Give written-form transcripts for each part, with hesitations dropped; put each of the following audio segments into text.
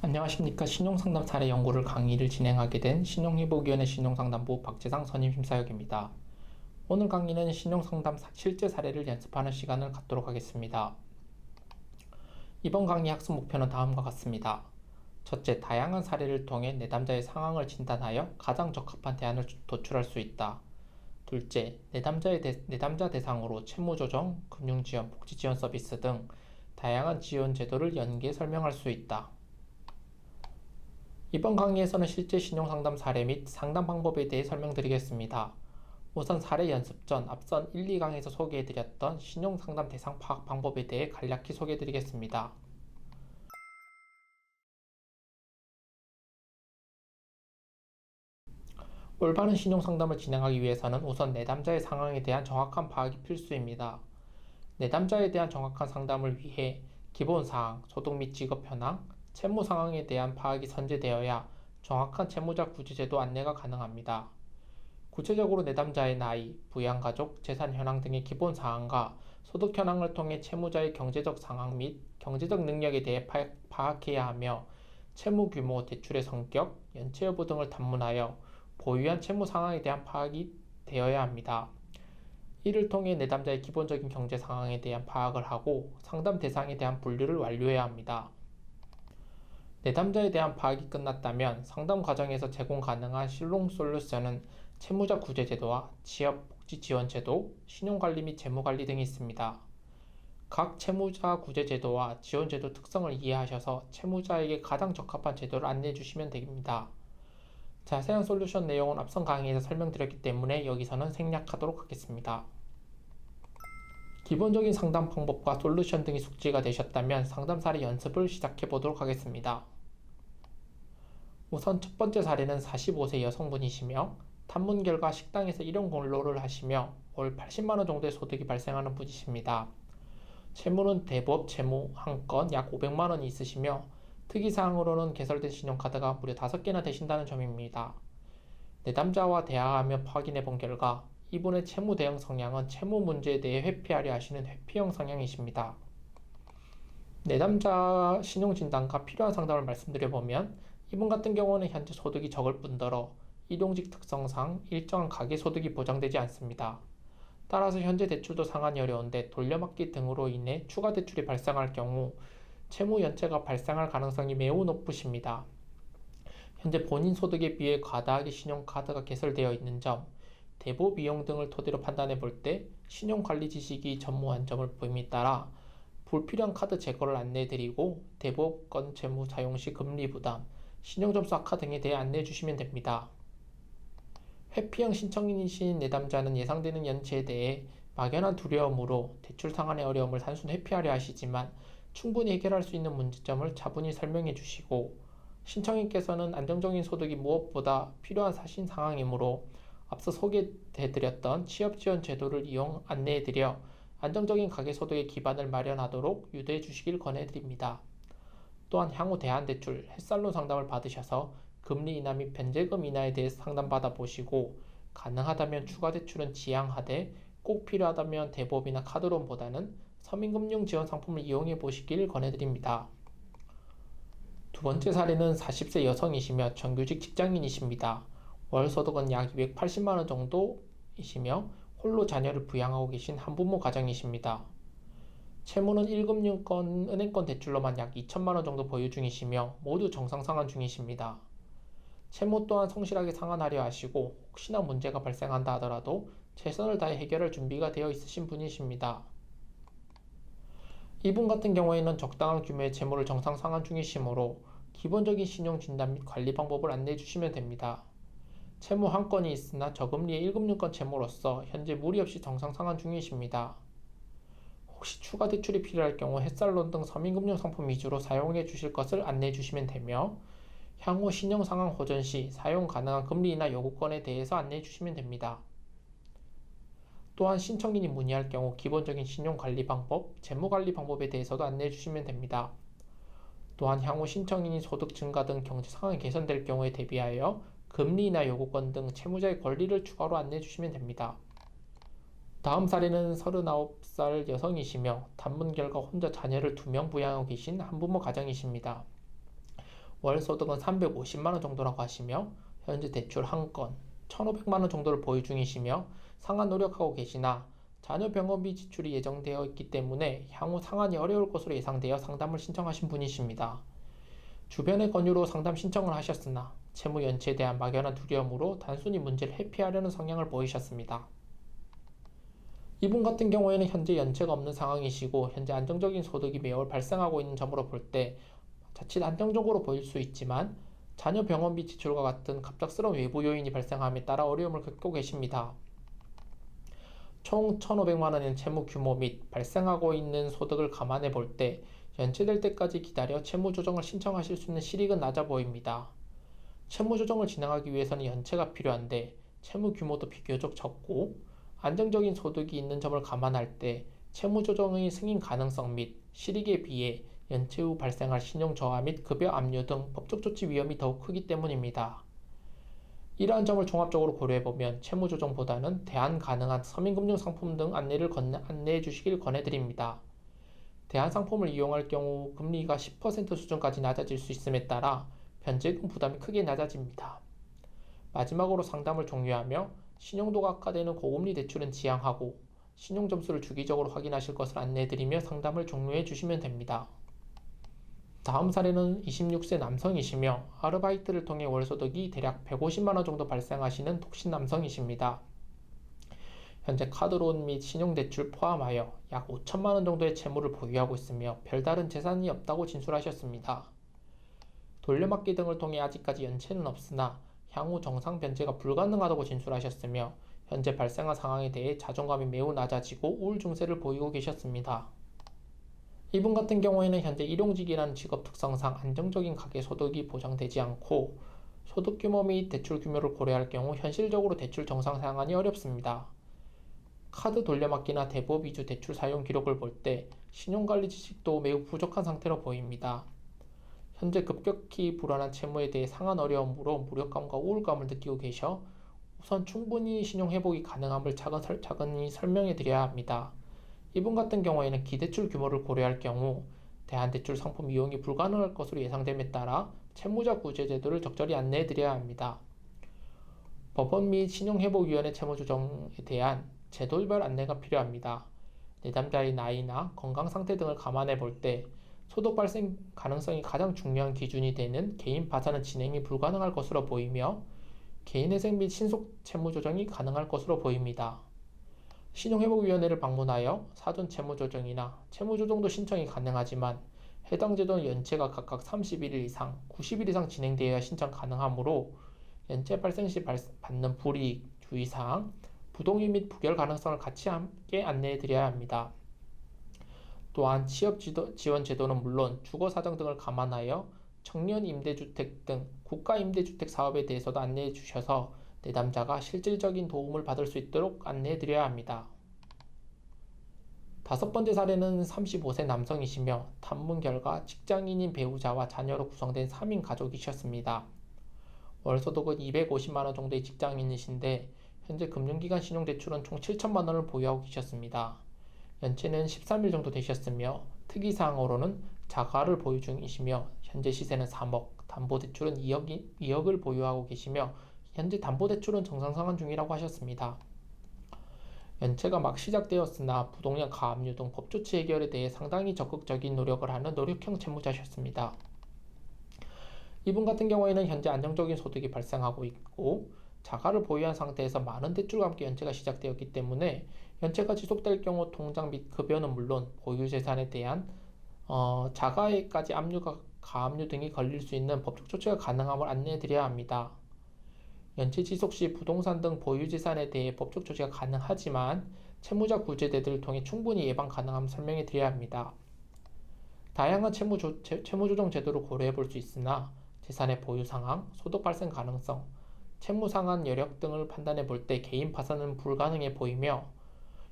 안녕하십니까. 신용상담 사례 연구를 강의를 진행하게 된 신용회복위원회 신용상담부 박재상 선임심사역입니다. 오늘 강의는 신용상담 실제 사례를 연습하는 시간을 갖도록 하겠습니다. 이번 강의 학습 목표는 다음과 같습니다. 첫째, 다양한 사례를 통해 내담자의 상황을 진단하여 가장 적합한 대안을 도출할 수 있다. 둘째, 내담자 대상으로 채무조정, 금융지원, 복지지원 서비스 등 다양한 지원 제도를 연계 설명할 수 있다. 이번 강의에서는 실제 신용상담 사례 및 상담 방법에 대해 설명드리겠습니다. 우선 사례 연습 전 앞선 1, 2강에서 소개해드렸던 신용상담 대상 파악 방법에 대해 간략히 소개해드리겠습니다. 올바른 신용상담을 진행하기 위해서는 우선 내담자의 상황에 대한 정확한 파악이 필수입니다. 내담자에 대한 정확한 상담을 위해 기본사항, 소득 및 직업 현황, 채무 상황에 대한 파악이 선제되어야 정확한 채무자 구제제도 안내가 가능합니다. 구체적으로 내담자의 나이, 부양가족, 재산 현황 등의 기본 사항과 소득 현황을 통해 채무자의 경제적 상황 및 경제적 능력에 대해 파악해야 하며 채무 규모, 대출의 성격, 연체 여부 등을 탐문하여 보유한 채무 상황에 대한 파악이 되어야 합니다. 이를 통해 내담자의 기본적인 경제 상황에 대한 파악을 하고 상담 대상에 대한 분류를 완료해야 합니다. 내담자에 대한 파악이 끝났다면 상담 과정에서 제공 가능한 실용 솔루션은 채무자 구제제도와 취업복지지원제도, 신용관리 및 재무관리 등이 있습니다. 각 채무자 구제제도와 지원제도 특성을 이해하셔서 채무자에게 가장 적합한 제도를 안내해 주시면 됩니다. 자세한 솔루션 내용은 앞선 강의에서 설명드렸기 때문에 여기서는 생략하도록 하겠습니다. 기본적인 상담 방법과 솔루션 등이 숙지가 되셨다면 상담 사례 연습을 시작해 보도록 하겠습니다. 우선 첫 번째 사례는 45세 여성분이시며 탐문 결과 식당에서 일용 근로를 하시며 월 80만원 정도의 소득이 발생하는 분이십니다. 채무는 대부업 채무 한 건 약 500만원이 있으시며 특이사항으로는 개설된 신용카드가 무려 5개나 되신다는 점입니다. 내담자와 대화하며 확인해 본 결과 이분의 채무 대응 성향은 채무 문제에 대해 회피하려 하시는 회피형 성향이십니다. 내담자 신용진단과 필요한 상담을 말씀드려보면 이분 같은 경우는 현재 소득이 적을 뿐더러 일용직 특성상 일정한 가계소득이 보장되지 않습니다. 따라서 현재 대출도 상환이 어려운데 돌려막기 등으로 인해 추가 대출이 발생할 경우 채무 연체가 발생할 가능성이 매우 높으십니다. 현재 본인 소득에 비해 과다하게 신용카드가 개설되어 있는 점, 대부업 이용 등을 토대로 판단해 볼 때 신용관리 지식이 전무한 점을 봄에 따라 불필요한 카드 제거를 안내해드리고 대부업권 채무 사용 시 금리 부담, 신용점수 악화 등에 대해 안내해 주시면 됩니다. 회피형 신청인이신 내담자는 예상되는 연체에 대해 막연한 두려움으로 대출 상환의 어려움을 단순 회피하려 하시지만 충분히 해결할 수 있는 문제점을 차분히 설명해 주시고 신청인께서는 안정적인 소득이 무엇보다 필요한 사신 상황이므로 앞서 소개해드렸던 취업지원 제도를 이용 안내해드려 안정적인 가계소득의 기반을 마련하도록 유도해 주시길 권해드립니다. 또한 향후 대안대출, 햇살론 상담을 받으셔서 금리 인하 및 변제금 인하에 대해서 상담받아 보시고 가능하다면 추가 대출은 지양하되 꼭 필요하다면 대부업이나 카드론보다는 서민금융지원 상품을 이용해 보시길 권해드립니다. 두 번째 사례는 40세 여성이시며 정규직 직장인이십니다. 월 소득은 약 280만원 정도이시며 홀로 자녀를 부양하고 계신 한부모 가정이십니다. 채무는 1금융권, 은행권 대출로만 약 2천만원 정도 보유 중이시며 모두 정상 상환 중이십니다. 채무 또한 성실하게 상환하려 하시고 혹시나 문제가 발생한다 하더라도 최선을 다해 해결할 준비가 되어 있으신 분이십니다. 이분 같은 경우에는 적당한 규모의 채무를 정상 상환 중이시므로 기본적인 신용 진단 및 관리 방법을 안내해 주시면 됩니다. 채무 한 건이 있으나 저금리의 1금융권 채무로서 현재 무리 없이 정상 상환 중이십니다. 혹시 추가 대출이 필요할 경우 햇살론 등 서민금융 상품 위주로 사용해 주실 것을 안내해 주시면 되며 향후 신용 상황 호전 시 사용 가능한 금리 인하 요구권에 대해서 안내해 주시면 됩니다. 또한 신청인이 문의할 경우 기본적인 신용관리 방법, 재무관리 방법에 대해서도 안내해 주시면 됩니다. 또한 향후 신청인이 소득 증가 등 경제 상황이 개선될 경우에 대비하여 금리 인하 요구권 등 채무자의 권리를 추가로 안내해 주시면 됩니다. 다음 사례는 39살 여성이시며 탐문 결과 혼자 자녀를 2명 부양하고 계신 한부모 가정이십니다. 월 소득은 350만 원 정도라고 하시며 현재 대출 한 건 1,500만 원 정도를 보유 중이시며 상환 노력하고 계시나 자녀 병원비 지출이 예정되어 있기 때문에 향후 상환이 어려울 것으로 예상되어 상담을 신청하신 분이십니다. 주변의 권유로 상담 신청을 하셨으나 채무 연체에 대한 막연한 두려움으로 단순히 문제를 회피하려는 성향을 보이셨습니다. 이분 같은 경우에는 현재 연체가 없는 상황이시고 현재 안정적인 소득이 매월 발생하고 있는 점으로 볼 때 자칫 안정적으로 보일 수 있지만 자녀 병원비 지출과 같은 갑작스러운 외부 요인이 발생함에 따라 어려움을 겪고 계십니다. 총 1,500만 원의 채무 규모 및 발생하고 있는 소득을 감안해 볼 때 연체될 때까지 기다려 채무 조정을 신청하실 수 있는 실익은 낮아 보입니다. 채무 조정을 진행하기 위해서는 연체가 필요한데 채무 규모도 비교적 적고 안정적인 소득이 있는 점을 감안할 때 채무 조정의 승인 가능성 및 실익에 비해 연체 후 발생할 신용 저하 및 급여 압류 등 법적 조치 위험이 더욱 크기 때문입니다. 이러한 점을 종합적으로 고려해보면 채무 조정보다는 대안 가능한 서민금융 상품 등 안내해 주시길 권해드립니다. 대안 상품을 이용할 경우 금리가 10% 수준까지 낮아질 수 있음에 따라 변제금 부담이 크게 낮아집니다. 마지막으로 상담을 종료하며 신용도가 악화되는 고금리 대출은 지양하고 신용점수를 주기적으로 확인하실 것을 안내해드리며 상담을 종료해 주시면 됩니다. 다음 사례는 26세 남성이시며 아르바이트를 통해 월소득이 대략 150만 원 정도 발생하시는 독신 남성이십니다. 현재 카드론 및 신용대출 포함하여 약 5천만 원 정도의 채무를 보유하고 있으며 별다른 재산이 없다고 진술하셨습니다. 돌려막기 등을 통해 아직까지 연체는 없으나 향후 정상 변제가 불가능하다고 진술하셨으며 현재 발생한 상황에 대해 자존감이 매우 낮아지고 우울 증세를 보이고 계셨습니다. 이분 같은 경우에는 현재 일용직이라는 직업 특성상 안정적인 가계 소득이 보장되지 않고 소득 규모 및 대출 규모를 고려할 경우 현실적으로 대출 정상 상환이 어렵습니다. 카드 돌려막기나 대부업 위주 대출 사용 기록을 볼 때 신용관리 지식도 매우 부족한 상태로 보입니다. 현재 급격히 불어난 채무에 대해 상환 어려움으로 무력감과 우울감을 느끼고 계셔 우선 충분히 신용 회복이 가능함을 차근히 설명해 드려야 합니다. 이분 같은 경우에는 기대출 규모를 고려할 경우 대한대출 상품 이용이 불가능할 것으로 예상됨에 따라 채무자 구제 제도를 적절히 안내해 드려야 합니다. 법원 및 신용회복위원회 채무조정에 대한 제도별 안내가 필요합니다. 내담자의 나이나 건강 상태 등을 감안해 볼 때 소득 발생 가능성이 가장 중요한 기준이 되는 개인 파산은 진행이 불가능할 것으로 보이며 개인회생 및 신속 채무조정이 가능할 것으로 보입니다. 신용회복위원회를 방문하여 사전 채무조정이나 채무조정도 신청이 가능하지만 해당 제도는 연체가 각각 31일 이상, 90일 이상 진행되어야 신청 가능하므로 연체 발생 시 받는 불이익, 주의사항, 부동의 및 부결 가능성을 같이 함께 안내해 드려야 합니다. 또한 취업 지원 제도는 물론 주거 사정 등을 감안하여 청년 임대주택 등 국가 임대주택 사업에 대해서도 안내해 주셔서 내담자가 실질적인 도움을 받을 수 있도록 안내해 드려야 합니다. 다섯 번째 사례는 35세 남성이시며 탐문 결과 직장인인 배우자와 자녀로 구성된 3인 가족이셨습니다. 월소득은 250만 원 정도의 직장인이신데 현재 금융기관 신용대출은 총 7천만 원을 보유하고 계셨습니다. 연체는 13일 정도 되셨으며 특이사항으로는 자가를 보유 중이시며 현재 시세는 3억, 담보대출은 2억을 보유하고 계시며 현재 담보대출은 정상 상환 중이라고 하셨습니다. 연체가 막 시작되었으나 부동산 가압류 등 법조치 해결에 대해 상당히 적극적인 노력을 하는 노력형 채무자셨습니다. 이분 같은 경우에는 현재 안정적인 소득이 발생하고 있고 자가를 보유한 상태에서 많은 대출과 함께 연체가 시작되었기 때문에 연체가 지속될 경우 통장 및 급여는 물론 보유재산에 대한 자가에까지 가압류 등이 걸릴 수 있는 법적 조치가 가능함을 안내해 드려야 합니다. 연체 지속 시 부동산 등 보유재산에 대해 법적 조치가 가능하지만 채무자 구제제도를 통해 충분히 예방 가능함을 설명해 드려야 합니다. 다양한 채무조정 제도를 고려해 볼 수 있으나 재산의 보유 상황, 소득 발생 가능성, 채무 상환 여력 등을 판단해 볼 때 개인 파산은 불가능해 보이며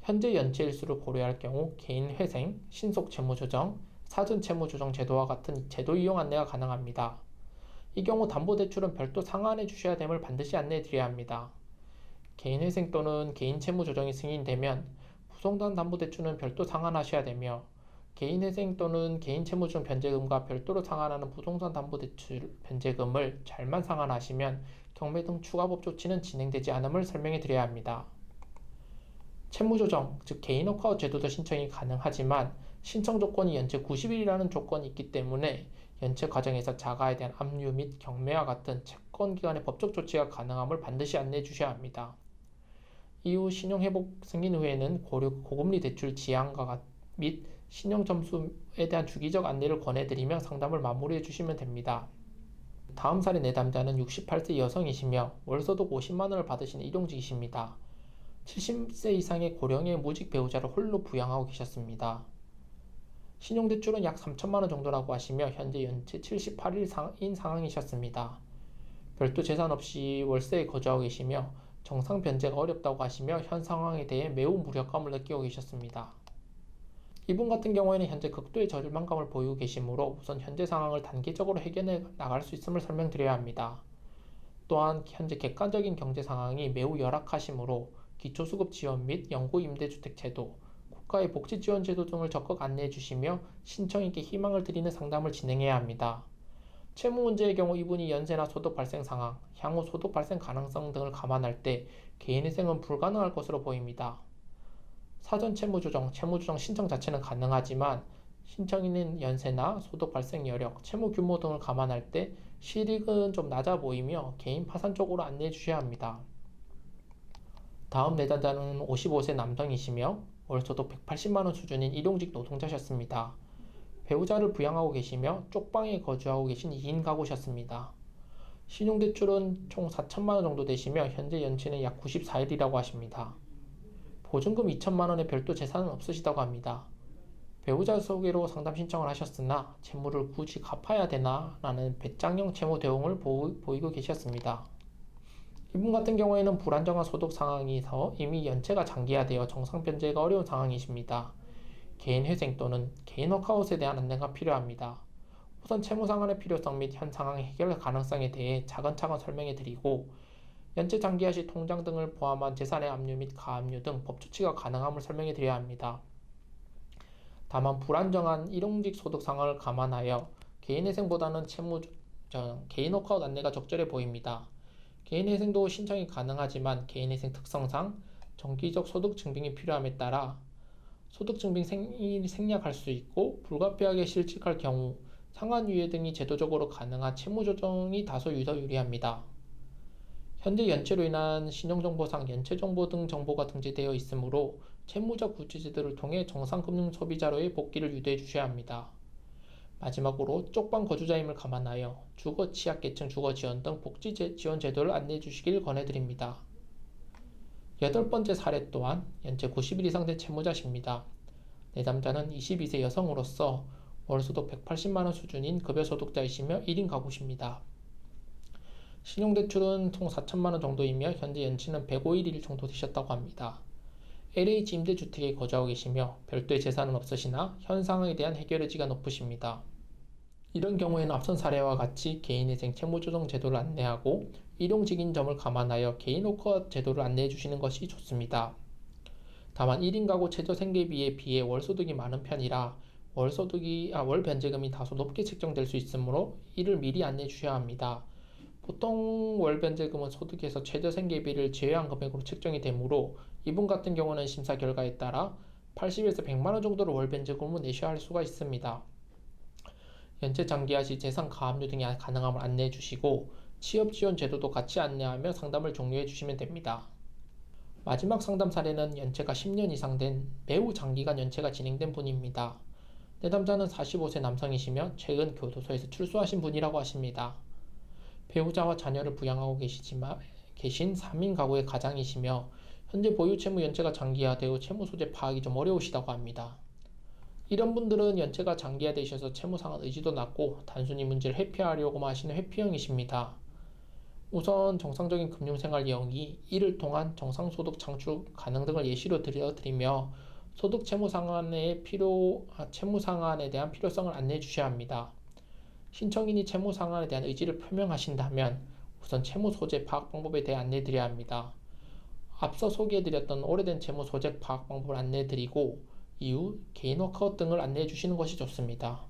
현재 연체일수를 고려할 경우 개인 회생, 신속 채무조정, 사전 채무조정 제도와 같은 제도 이용 안내가 가능합니다. 이 경우 담보대출은 별도 상환해 주셔야 됨을 반드시 안내해 드려야 합니다. 개인회생 또는 개인 채무조정이 승인되면 부동산 담보대출은 별도 상환하셔야 되며 개인회생 또는 개인채무증 변제금과 별도로 상환하는 부동산 담보대출 변제금을 잘만 상환하시면 경매 등 추가법 조치는 진행되지 않음을 설명해 드려야 합니다. 채무조정, 즉 개인 워크아웃 제도도 신청이 가능하지만 신청 조건이 연체 90일이라는 조건이 있기 때문에 연체 과정에서 자가에 대한 압류 및 경매와 같은 채권기관의 법적 조치가 가능함을 반드시 안내해 주셔야 합니다. 이후 신용회복 승인 후에는 고금리 대출 지향과 및 신용점수에 대한 주기적 안내를 권해드리며 상담을 마무리해 주시면 됩니다. 다음 사례 내담자는 68세 여성이시며 월소득 50만원을 받으시는 일용직이십니다. 70세 이상의 고령의 무직 배우자를 홀로 부양하고 계셨습니다. 신용대출은 약 3천만원 정도라고 하시며 현재 연체 78일인 상황이셨습니다. 별도 재산 없이 월세에 거주하고 계시며 정상 변제가 어렵다고 하시며 현 상황에 대해 매우 무력감을 느끼고 계셨습니다. 이분 같은 경우에는 현재 극도의 절망감을 보이고 계시므로 우선 현재 상황을 단계적으로 해결해 나갈 수 있음을 설명드려야 합니다. 또한 현재 객관적인 경제 상황이 매우 열악하시므로 기초수급 지원 및 영구임대주택 제도, 국가의 복지지원 제도 등을 적극 안내해 주시며 신청인께 희망을 드리는 상담을 진행해야 합니다. 채무 문제의 경우 이분이 연세나 소득 발생 상황, 향후 소득 발생 가능성 등을 감안할 때 개인회생은 불가능할 것으로 보입니다. 사전 채무조정 신청 자체는 가능하지만 신청인은 연세나 소득 발생 여력, 채무 규모 등을 감안할 때 실익은 좀 낮아 보이며 개인 파산 쪽으로 안내해 주셔야 합니다. 다음 내담자는 55세 남성이시며 월소득 180만원 수준인 일용직 노동자셨습니다. 배우자를 부양하고 계시며 쪽방에 거주하고 계신 2인 가구셨습니다. 신용대출은 총 4천만원 정도 되시며 현재 연체는 약 94일이라고 하십니다. 보증금 2천만원의 별도 재산은 없으시다고 합니다. 배우자 소개로 상담 신청을 하셨으나 채무를 굳이 갚아야 되나 라는 배짱형 채무 대응을 보이고 계셨습니다. 이분 같은 경우에는 불안정한 소득 상황에서 이미 연체가 장기화되어 정상 변제가 어려운 상황이십니다. 개인 회생 또는 개인 워크아웃에 대한 안내가 필요합니다. 우선 채무 상환의 필요성 및 현 상황의 해결 가능성에 대해 차근차근 설명해 드리고 연체 장기화 시 통장 등을 포함한 재산의 압류 및 가압류 등 법조치가 가능함을 설명해 드려야 합니다. 다만 불안정한 일용직 소득 상황을 감안하여 개인회생보다는 개인 워크아웃 안내가 적절해 보입니다. 개인회생도 신청이 가능하지만 개인회생 특성상 정기적 소득 증빙이 필요함에 따라 소득 증빙 생략할 수 있고 불가피하게 실직할 경우 상환유예 등이 제도적으로 가능한 채무조정이 다소 더 유리합니다. 현재 연체로 인한 신용정보상 연체정보 등 정보가 등재되어 있으므로 채무자 구제 제도를 통해 정상금융소비자로의 복귀를 유도해 주셔야 합니다. 마지막으로 쪽방 거주자임을 감안하여 주거 취약계층 주거지원 등 복지 지원 제도를 안내해 주시길 권해드립니다. 8번째 사례 또한 연체 90일 이상 된 채무자십니다. 내담자는 22세 여성으로서 월소득 180만원 수준인 급여소득자이시며 1인 가구십니다. 신용대출은 총 4천만원 정도이며 현재 연체는 105일 정도 되셨다고 합니다. LH 임대주택에 거주하고 계시며 별도의 재산은 없으시나 현 상황에 대한 해결 의지가 높으십니다. 이런 경우에는 앞선 사례와 같이 개인회생 채무조정 제도를 안내하고 일용직인 점을 감안하여 개인 워크아웃 제도를 안내해 주시는 것이 좋습니다. 다만 1인 가구 최저 생계비에 비해 월소득이 많은 편이라 월 변제금이 다소 높게 책정될 수 있으므로 이를 미리 안내해 주셔야 합니다. 보통 월 변제금은 소득에서 최저 생계비를 제외한 금액으로 책정이 되므로 이분 같은 경우는 심사 결과에 따라 80에서 100만원 정도를 월 변제금을 내셔야 할 수가 있습니다. 연체 장기화 시 재산 가압류 등이 가능함을 안내해 주시고 취업 지원 제도도 같이 안내하며 상담을 종료해 주시면 됩니다. 마지막 상담 사례는 연체가 10년 이상 된 매우 장기간 연체가 진행된 분입니다. 내담자는 45세 남성이시며 최근 교도소에서 출소하신 분이라고 하십니다. 배우자와 자녀를 부양하고 계신 3인 가구의 가장이시며 현재 보유 채무 연체가 장기화되어 채무 소재 파악이 좀 어려우시다고 합니다. 이런 분들은 연체가 장기화되셔서 채무상환 의지도 낮고 단순히 문제를 회피하려고만 하시는 회피형이십니다. 우선 정상적인 금융생활 예형이 이를 통한 정상소득 창출 가능 등을 예시로 들려드리며 소득 채무상환에 대한 필요성을 안내해 주셔야 합니다. 신청인이 채무상환에 대한 의지를 표명하신다면 우선 채무 소재 파악 방법에 대해 안내해 드려야 합니다. 앞서 소개해드렸던 오래된 채무 소재 파악 방법을 안내해 드리고 이유, 개인 워크아웃 등을 안내해 주시는 것이 좋습니다.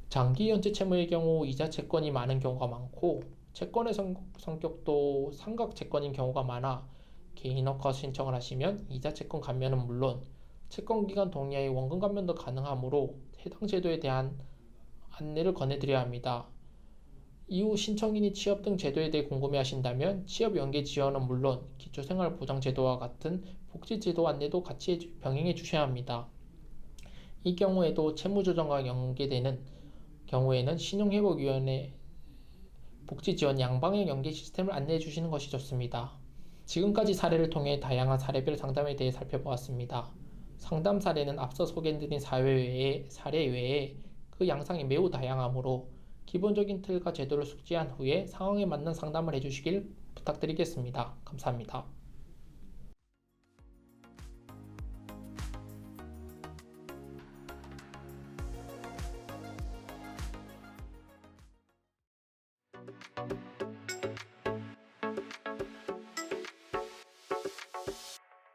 장기 연체 채무의 경우 이자 채권이 많은 경우가 많고 채권의 성격도 삼각 채권인 경우가 많아 개인 워크아웃 신청을 하시면 이자 채권 감면은 물론 채권 기간 동의하에 원금 감면도 가능하므로 해당 제도에 대한 안내를 권해드려야 합니다. 이후 신청인이 취업 등 제도에 대해 궁금해하신다면 취업 연계 지원은 물론 기초생활보장제도와 같은 복지제도 안내도 같이 병행해 주셔야 합니다. 이 경우에도 채무조정과 연계되는 경우에는 신용회복위원회 복지지원 양방향 연계 시스템을 안내해 주시는 것이 좋습니다. 지금까지 사례를 통해 다양한 사례별 상담에 대해 살펴보았습니다. 상담 사례는 앞서 소개해드린 사례 외에 그 양상이 매우 다양하므로 기본적인 틀과 제도를 숙지한 후에 상황에 맞는 상담을 해주시길 부탁드리겠습니다. 감사합니다.